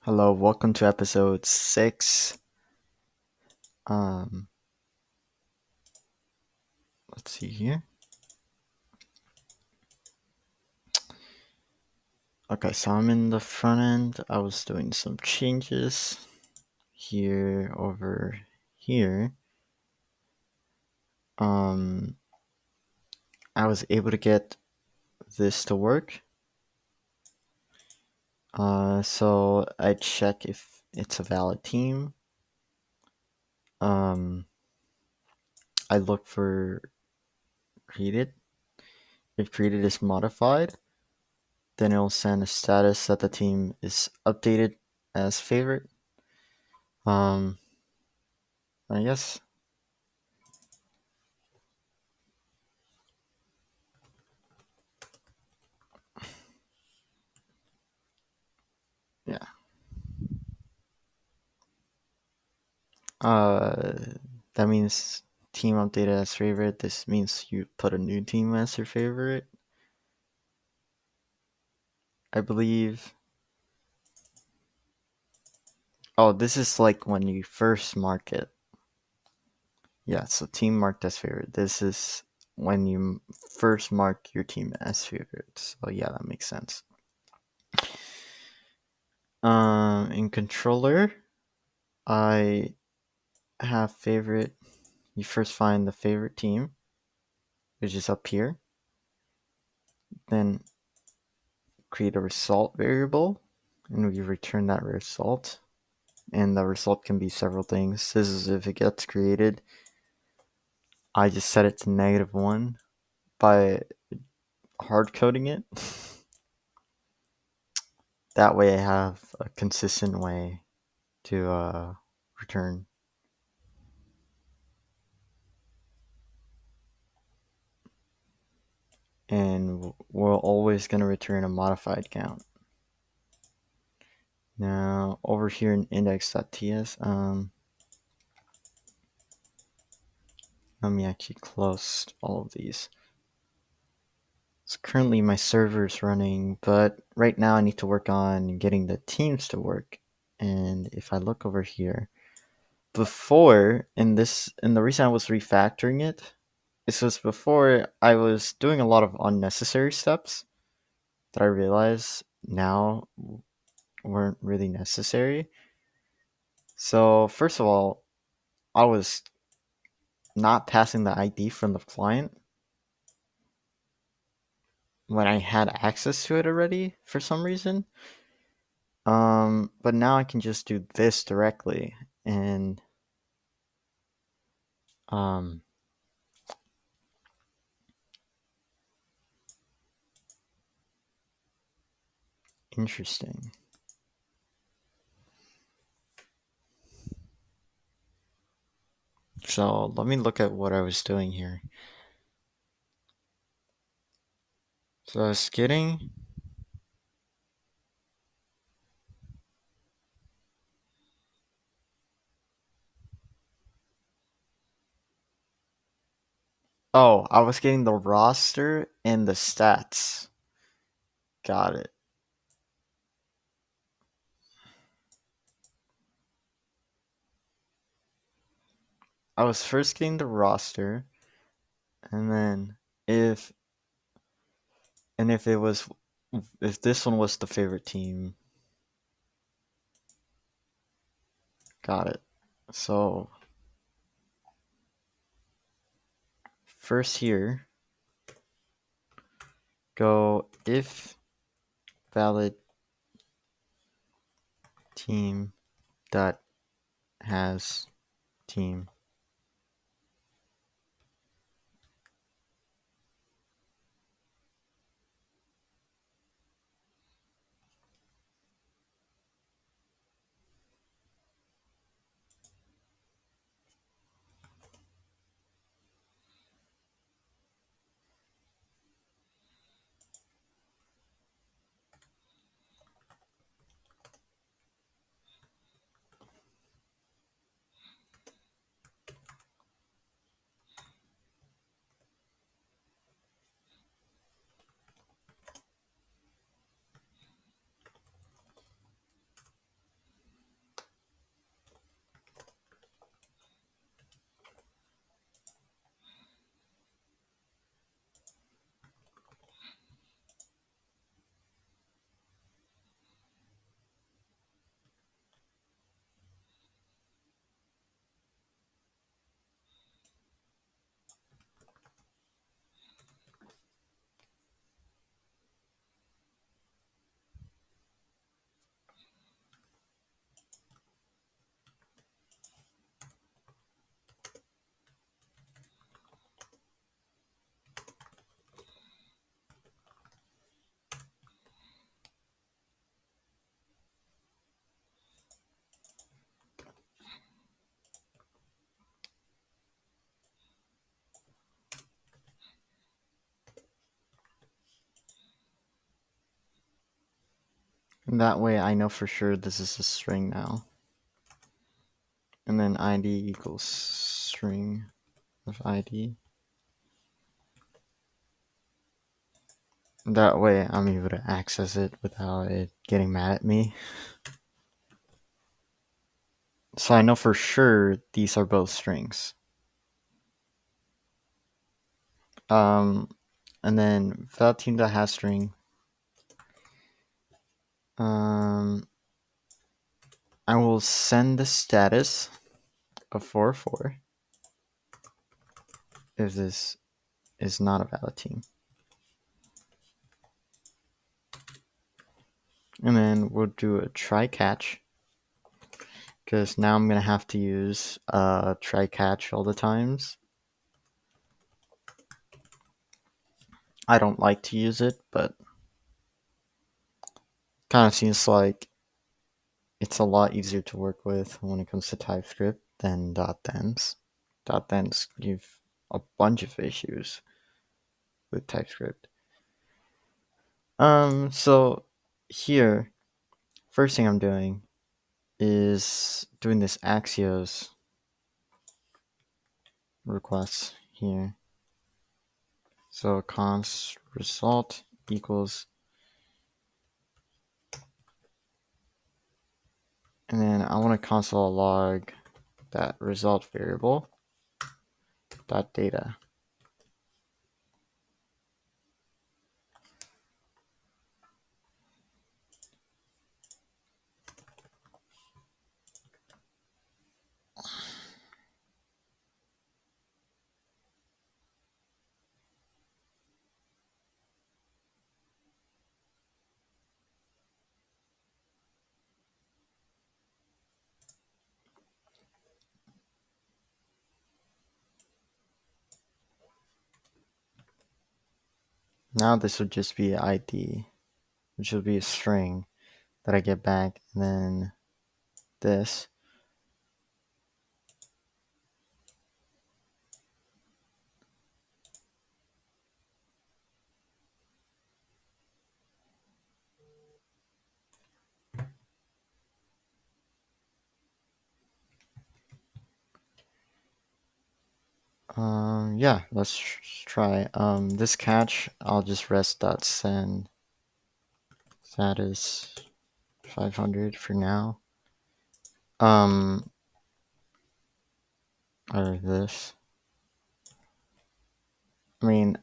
Hello, welcome to episode 6. Um, let's see here. Okay, so I'm in the front end. I was doing some changes here over here. Um, I was able to get this to work. So I check if it's a valid team. I look for created. If created is modified, then it'll send a status that the team is updated as favorite. Um, I guess yeah. Uh, that means team updated as favorite. This means you put a new team as your favorite. I believe. Oh, this is like when you first mark it. Yeah, so team marked as favorite. This is when you first mark your team as favorite. So yeah, that makes sense. In controller, I have favorite. You first find the favorite team, which is up here. Then create a result variable, and we return that result. And the result can be several things. This is if it gets created. I just set it to -1 by hard coding it. That way I have a consistent way to return. And we're always going to return a modified count. Now over here in index.ts, let me actually close all of these. So currently my server is running, but right now I need to work on getting the teams to work. And if I look over here, before and the reason I was refactoring it, this was before I was doing a lot of unnecessary steps that I realized now weren't really necessary. So first of all, I was not passing the ID from the client when I had access to it already for some reason. But now I can just do this directly, and um, interesting. So let me look at what I was doing here. So I was getting. Oh, I was getting the roster and the stats. Got it. I was first getting the roster, and then if if it was if this one was the favorite team, got it. So first here, go if valid team dot has team. And that way I know for sure this is a string now. And then ID equals string of ID. That way I'm able to access it without it getting mad at me. So I know for sure these are both strings. And then without team.hasString, I will send the status of 404 if this is not a valid team. And then we'll do a try catch, because now I'm going to have to use try catch all the times. I don't like to use it, but kind of seems like it's a lot easier to work with when it comes to TypeScript than .thens. .thens give a bunch of issues with TypeScript. So here, first thing I'm doing is doing this Axios request here. So const result equals, and then I want to console log that result variable dot data. Now this would just be ID, which will be a string that I get back, and then this. Yeah, let's try. This catch, I'll just rest.send status 500 for now. Or this. I mean,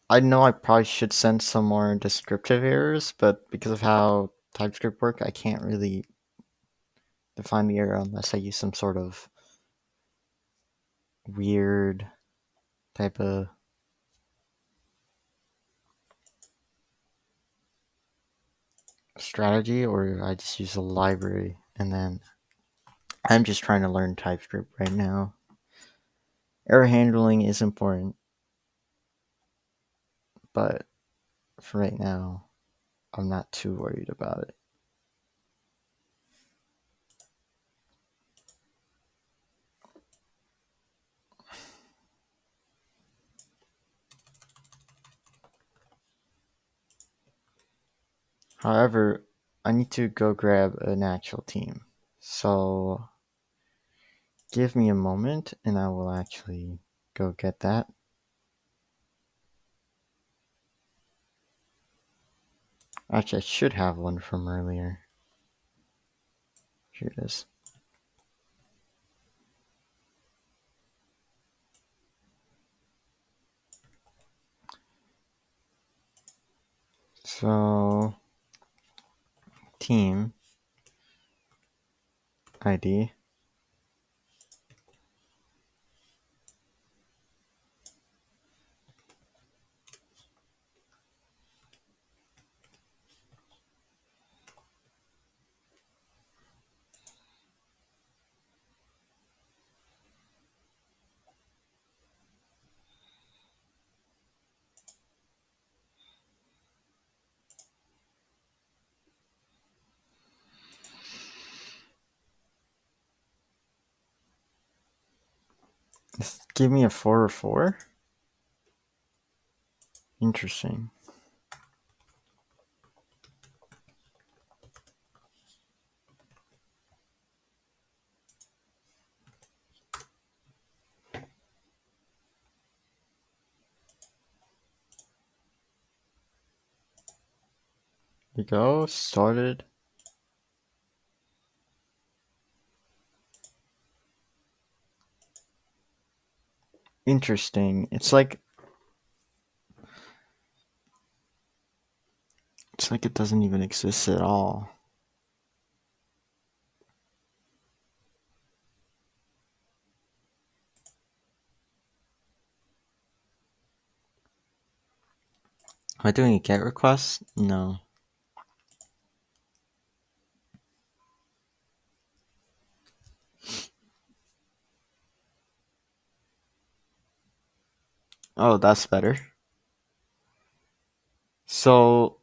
I know I probably should send some more descriptive errors, but because of how TypeScript work, I can't really define the error unless I use some sort of weird type of strategy, or I just use a library. And then I'm just trying to learn TypeScript right now. Error handling is important, but for right now, I'm not too worried about it. However, I need to go grab an actual team. So give me a moment and I will actually go get that. Actually, I should have one from earlier. Here it is. So team ID. Give me a 404. Interesting. There you go, started. Interesting. It's like it doesn't even exist at all. Am I doing a GET request? No. Oh, that's better. So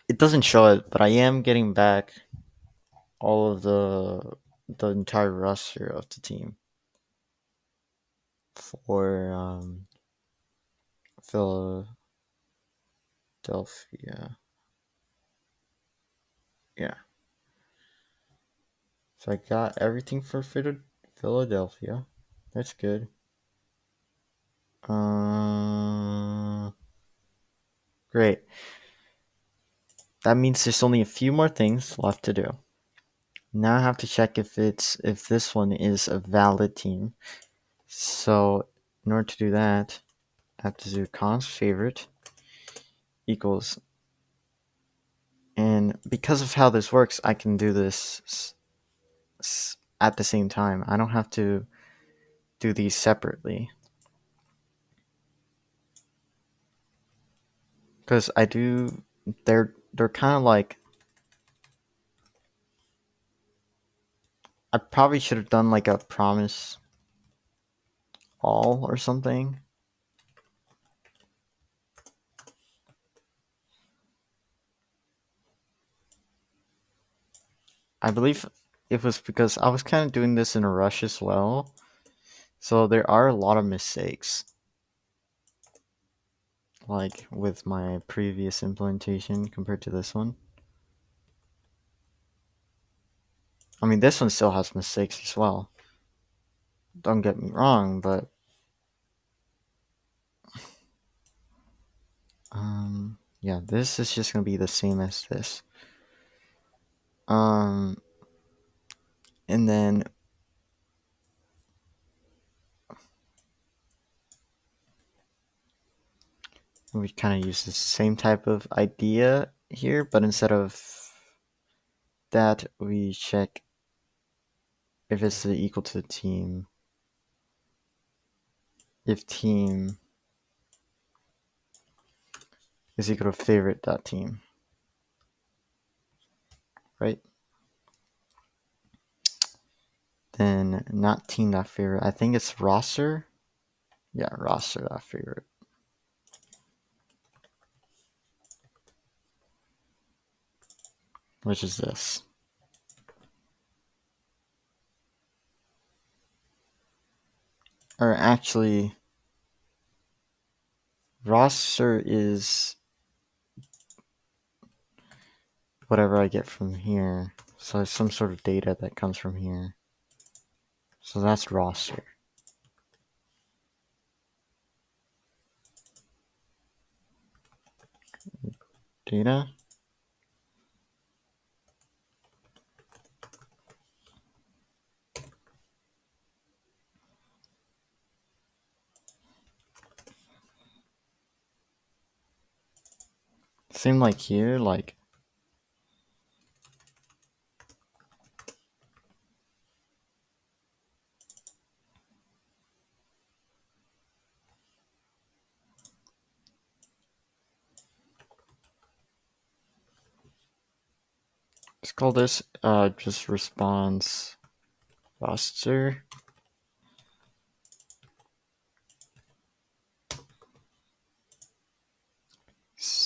it doesn't show it, but I am getting back all of the entire roster of the team for Philadelphia. Yeah. So I got everything for Philadelphia. That's good. Great. That means there's only a few more things left to do. Now I have to check if this one is a valid team. So in order to do that, I have to do const favorite equals, and because of how this works, I can do this at the same time. I don't have to do these separately because I do. They're kind of like, I probably should have done like a promise all or something. I believe it was because I was kind of doing this in a rush as well. So there are a lot of mistakes, like with my previous implementation compared to this one. I mean, this one still has mistakes as well. Don't get me wrong, but yeah, this is just gonna be the same as this. Um, and then we kind of use the same type of idea here, but instead of that, we check if it's equal to team. If team is equal to favorite.team, right? Then not team.favorite. I think it's roster. Yeah, roster.favorite. Which is this. Or actually, roster is whatever I get from here. So it's some sort of data that comes from here. So that's roster. Data. Same like here, like let's call this just response roster.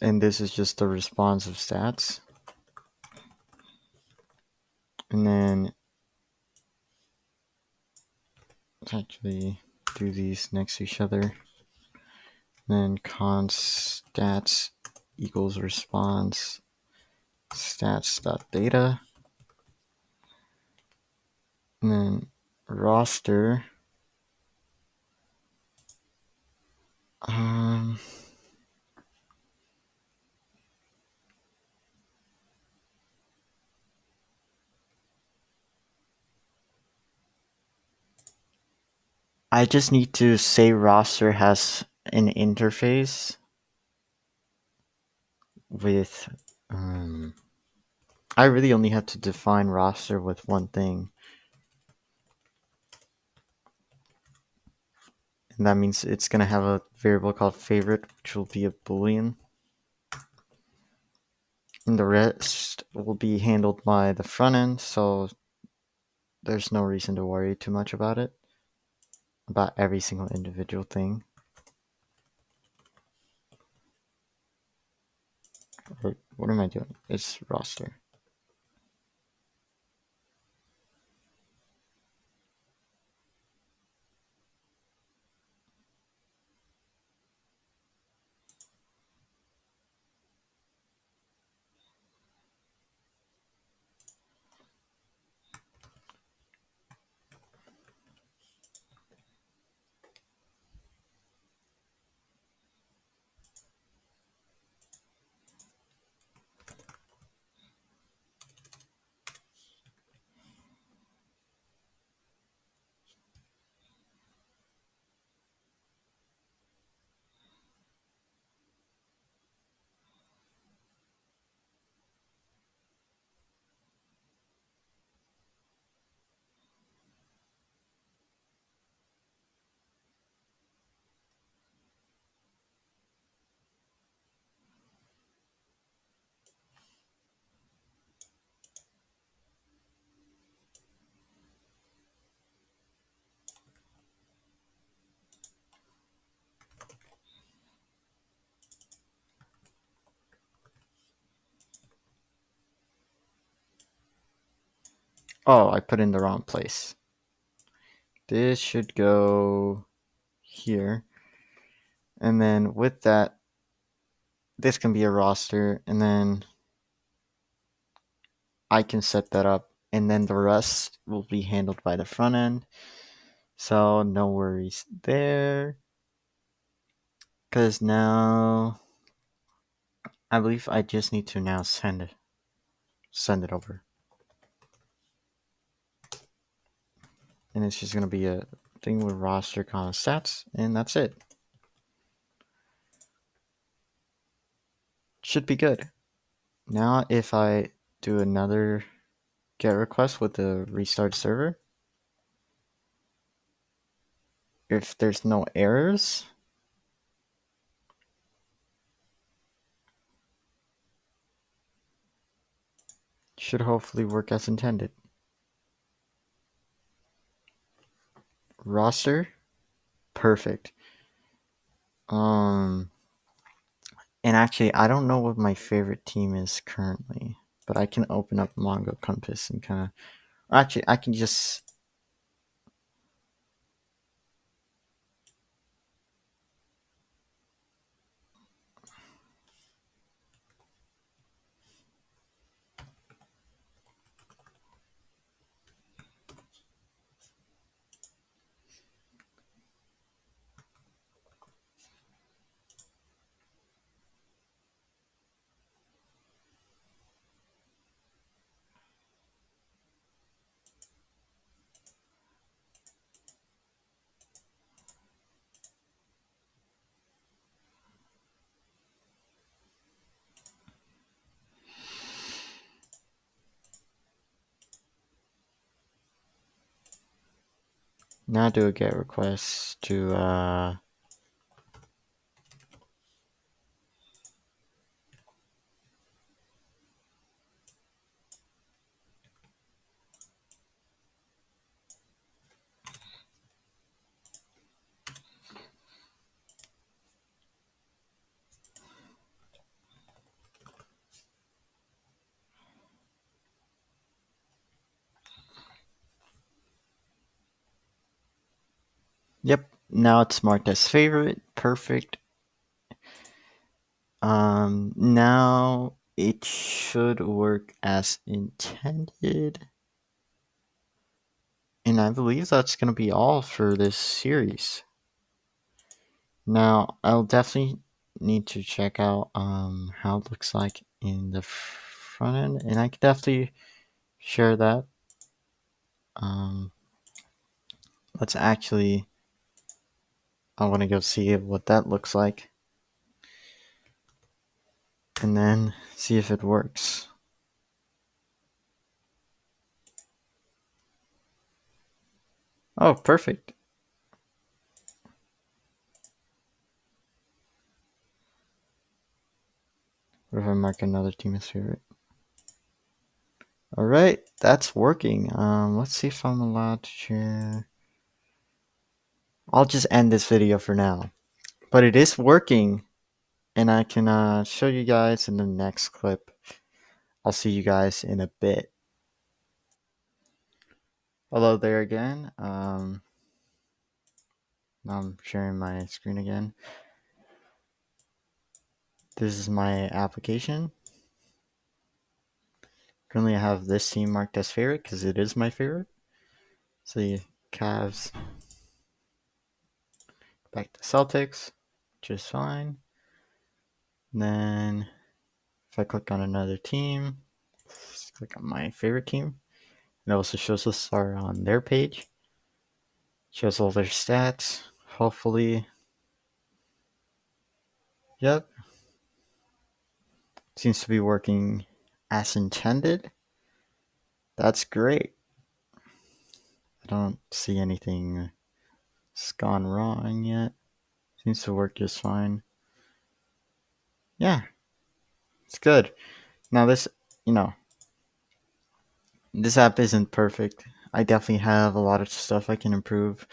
And this is just the response of stats. And then let's actually do these next to each other. And then const stats equals response stats.data. And then roster. Um, I just need to say roster has an interface with. I really only have to define roster with one thing. And that means it's going to have a variable called favorite, which will be a boolean. And the rest will be handled by the front end, so there's no reason to worry too much about it, about every single individual thing. Or what am I doing? It's roster. Oh, I put in the wrong place. This should go here. And then with that, this can be a roster, and then I can set that up, and then the rest will be handled by the front end. So no worries there. Because now I believe I just need to now send it over. And it's just going to be a thing with roster stats, and that's it. Should be good. Now if I do another get request with the restart server, if there's no errors, should hopefully work as intended. Roster, perfect. And actually, I don't know what my favorite team is currently, but I can open up Mongo Compass and kind of. Actually, I can just. Now do a get request to. Yep, now it's marked as favorite. Perfect. Now it should work as intended. And I believe that's going to be all for this series. Now, I'll definitely need to check out how it looks like in the front end, and I can definitely share that. Let's actually I want to go see what that looks like. And then see if it works. Oh, perfect. What if I mark another team as favorite? All right, that's working. Let's see if I'm allowed to share. I'll just end this video for now. But it is working, and I can show you guys in the next clip. I'll see you guys in a bit. Hello there again. Now I'm sharing my screen again. This is my application. Currently, I have this team marked as favorite because it is my favorite. So the Cavs back to Celtics, which is fine. And then if I click on another team, click on my favorite team. It also shows us are on their page. Shows all their stats. Hopefully, yep. Seems to be working as intended. That's great. I don't see anything that's gone wrong yet. Seems to work just fine. Yeah, it's good. Now you know, this app isn't perfect. I definitely have a lot of stuff I can improve.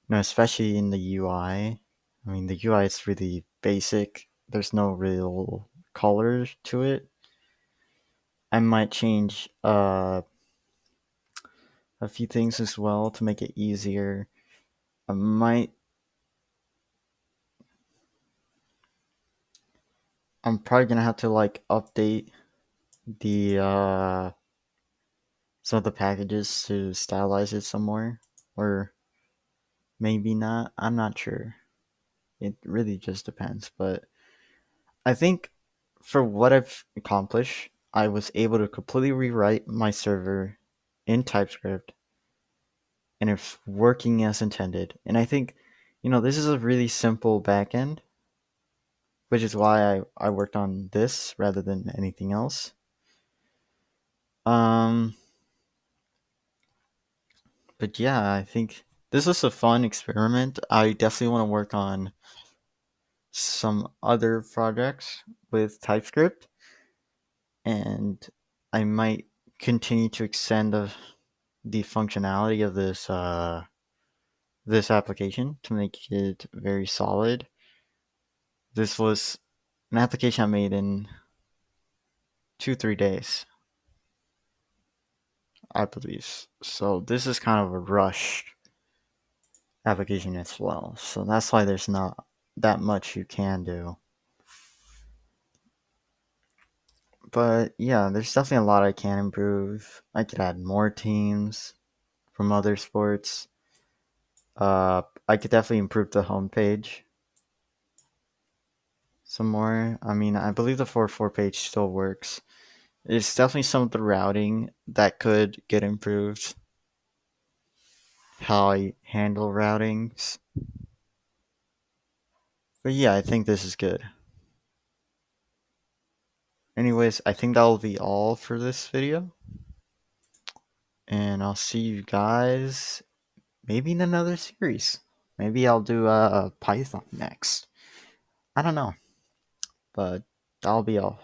Especially in the UI. I mean, the UI is really basic. There's no real color to it. I might change a few things as well to make it easier. I might. I'm probably gonna have to like update the some of the packages to stylize it some more, or maybe not. I'm not sure. It really just depends. But I think for what I've accomplished, I was able to completely rewrite my server in TypeScript and it's working as intended. And I think, this is a really simple backend, which is why I worked on this rather than anything else. Um, but yeah, I think this was a fun experiment. I definitely want to work on some other projects with TypeScript, and I might continue to extend the functionality of this application to make it very solid. This was an application I made in 2-3 days, I believe. So this is kind of a rushed application as well. So that's why there's not that much you can do. But yeah, there's definitely a lot I can improve. I could add more teams from other sports. I could definitely improve the homepage some more. I mean, I believe the 404 page still works. It's definitely some of the routing that could get improved. How I handle routings. But yeah, I think this is good. Anyways, I think that'll be all for this video. And I'll see you guys maybe in another series. Maybe I'll do Python next. I don't know. But that'll be all.